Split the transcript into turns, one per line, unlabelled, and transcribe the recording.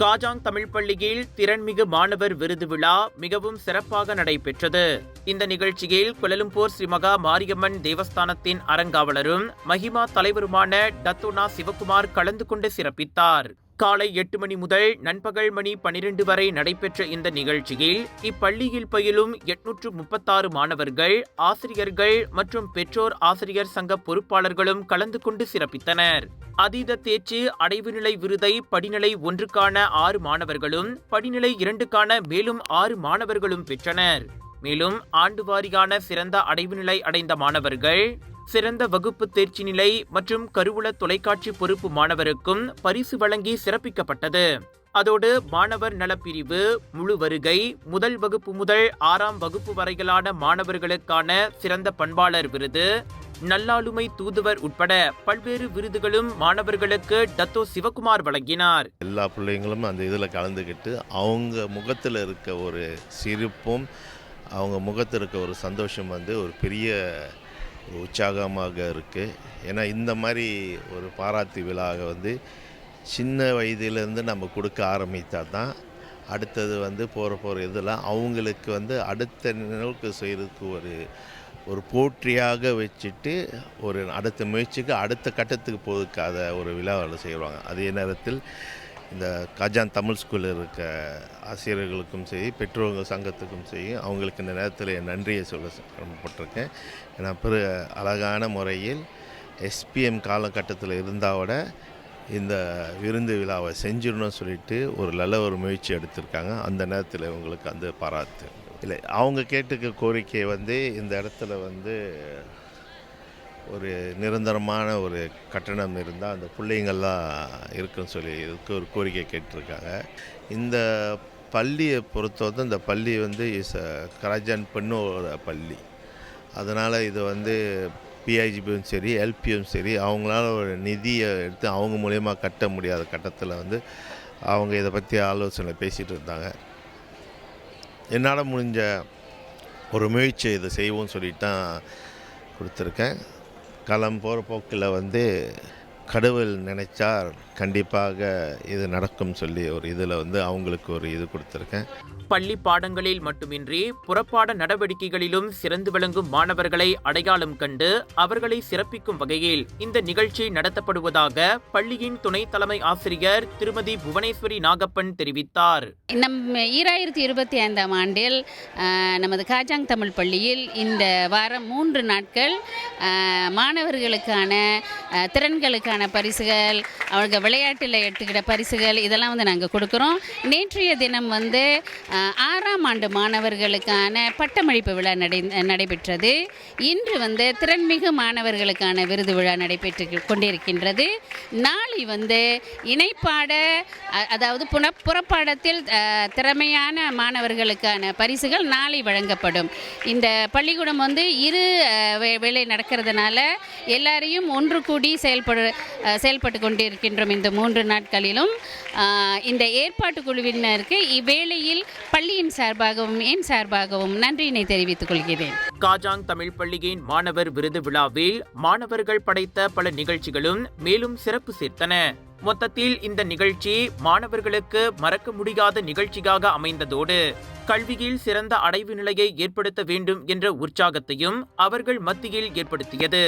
காஜாங் தமிழ் பள்ளியில் திறன்மிகு மாணவர் விருது விழா மிகவும் சிறப்பாக நடைபெற்றது. இந்த நிகழ்ச்சியில் கோலாலம்பூர் ஸ்ரீ மகா மாரியம்மன் தேவஸ்தானத்தின் அறங்காவலரும் மஹிமா தலைவருமான டத்தோனா சிவகுமார் கலந்து கொண்டு சிறப்பித்தார். காலை 8 மணி முதல் நண்பகல் மணி 12 வரை நடைபெற்ற இந்த நிகழ்ச்சியில் இப்பள்ளியில் பயிலும் 836 மாணவர்கள், ஆசிரியர்கள் மற்றும் பெற்றோர் ஆசிரியர் சங்க பொறுப்பாளர்களும் கலந்து கொண்டு சிறப்பித்தனர். அதீத தேர்ச்சி அடைவு நிலை விருதை படிநிலை 1க்கான 6 மாணவர்களும், படிநிலை 2க்கான மேலும் 6 மாணவர்களும் பெற்றனர். மேலும் ஆண்டு வாரியான சிறந்த அடைவு நிலை அடைந்த மாணவர்கள், சிறந்த வகுப்பு தேர்ச்சி நிலை மற்றும் கருவூல தொலைக்காட்சி பொறுப்பு மாணவருக்கும் பரிசு வழங்கி சிறப்பிக்கப்பட்டது. அதோடு மாணவர் நலப்பிரிவு, முழு வருகை, முதல் வகுப்பு முதல் 6ஆம் வகுப்பு வரையிலான மாணவர்களுக்கான சிறந்த பண்பாளர் விருது, நல்லாளுமை தூதுவர் உட்பட பல்வேறு விருதுகளும் மாணவர்களுக்கு டத்தோ சிவகுமார் வழங்கினார்.
எல்லா பிள்ளைங்களும் அந்த இதில் கலந்துக்கிட்டு அவங்க முகத்தில் இருக்க ஒரு சிரிப்பும் அவங்க முகத்தில் இருக்க ஒரு சந்தோஷம் ஒரு பெரிய உற்சாகமாக இருக்குது. ஏன்னா இந்த மாதிரி ஒரு பாராட்டு விழாவை சின்ன வயதிலேருந்து நம்ம கொடுக்க ஆரம்பித்தால் தான் அடுத்தது போகிற இதெல்லாம் அவங்களுக்கு அடுத்த நினைவுக்கு செய்கிறதுக்கு ஒரு போற்றியாக வச்சுட்டு ஒரு அடுத்த முயற்சிக்கு அடுத்த கட்டத்துக்கு போதுக்காத ஒரு விழாவில் செய்வாங்க. அதே நேரத்தில் இந்த காஜாங் தமிழ் ஸ்கூலில் இருக்க ஆசிரியர்களுக்கும் சரி, பெற்றோர்கள் சங்கத்துக்கும் சரி, அவங்களுக்கு இந்த நேரத்தில் என் நன்றியை சொல்ல கடமைப்பட்டிருக்கேன். ஏன்னா அழகான முறையில் எஸ்பிஎம் காலகட்டத்தில் இருந்தாவோட இந்த விருந்து விழாவை செஞ்சிடணும்னு சொல்லிட்டு ஒரு நல்ல ஒரு முயற்சி எடுத்திருக்காங்க. அந்த நேரத்தில் இவங்களுக்கு அந்த பாராட்டு இல்லை. அவங்க கேட்டுக்க கோரிக்கை இந்த இடத்துல ஒரு நிரந்தரமான ஒரு கட்டணம் இருந்தால் அந்த பிள்ளைங்கள்லாம் இருக்குன்னு சொல்லி இதுக்கு ஒரு கோரிக்கை கேட்டிருக்காங்க. இந்த பள்ளியை பொறுத்தவரை இந்த பள்ளி இஸ் கராஜான் பெண்ணோட பள்ளி. அதனால் இது பிஐஜிபியும் சரி, எல்பியும் சரி, அவங்களால ஒரு நிதியை எடுத்து அவங்க மூலயமா கட்ட முடியாத கட்டத்தில் அவங்க இதை பற்றி ஆலோசனை பேசிகிட்டு இருந்தாங்க. என்னால் முடிஞ்ச ஒரு முயற்சியை இதை செய்வோம்னு சொல்லிட்டு தான் கொடுத்துருக்கேன். காலம் போகிற போக்கில் கடவுள் நினைச்சார் கண்டிப்பாக இது நடக்கும் சொல்லி ஒரு இதில் அவங்களுக்கு ஒரு இது கொடுத்துருக்கேன்.
பள்ளி பாடங்களில் மட்டுமின்றி புறப்பாட நடவடிக்கைகளிலும் சிறந்து விளங்கும் மாணவர்களை அடையாளம் கண்டு அவர்களை சிறப்பிக்கும் வகையில் இந்த நிகழ்ச்சி நடத்தப்படுவதாக பள்ளியின் துணை தலைமை ஆசிரியர் திருமதி புவனேஸ்வரி நாகப்பன் தெரிவித்தார்.
2025ஆம் ஆண்டில் நமது காஜாங் தமிழ் பள்ளியில் இந்த வாரம் 3 நாட்கள் மாணவர்களுக்கான திறன்களுக்கான பரிசுகள், அவங்க விளையாட்டில் எடுத்துக்கிட்ட பரிசுகள் இதெல்லாம் நாங்கள் கொடுக்குறோம். நேற்றைய தினம் 6ஆம் ஆண்டு மாணவர்களுக்கான பட்டமளிப்பு விழா நடைபெற்றது. இன்று திறன்மிகு மாணவர்களுக்கான விருது விழா நடைபெற்று கொண்டிருக்கின்றது. நாளை இணைப்பாட, அதாவது புறப்பாடத்தில் திறமையான மாணவர்களுக்கான பரிசுகள் நாளை வழங்கப்படும். இந்த பள்ளிக்கூடம் இரு வேலை நடக்கிறதுனால எல்லாரையும் ஒன்று கூடி செயல்பட்டு கொண்டிருக்கின்றோம். இந்த 3 நாட்களிலும் இந்த ஏற்பாட்டு குழுவினருக்கு இவ்வேளையில் பள்ளியின் சார்பாகவும் என் சார்பாகவும் நன்றியினை தெரிவித்துக் கொள்கிறேன்.
காஜாங் தமிழ் பள்ளியின் மாணவர் விருது விழாவில் மாணவர்கள் படைத்த பல நிகழ்ச்சிகளும் மேலும் சிறப்பு சேர்த்தன. மொத்தத்தில் இந்த நிகழ்ச்சி மாணவர்களுக்கு மறக்க முடியாத நிகழ்ச்சியாக அமைந்ததோடு கல்வியில் சிறந்த அடைவு நிலையை ஏற்படுத்த வேண்டும் என்ற உற்சாகத்தையும் அவர்கள் மத்தியில் ஏற்படுத்தியது.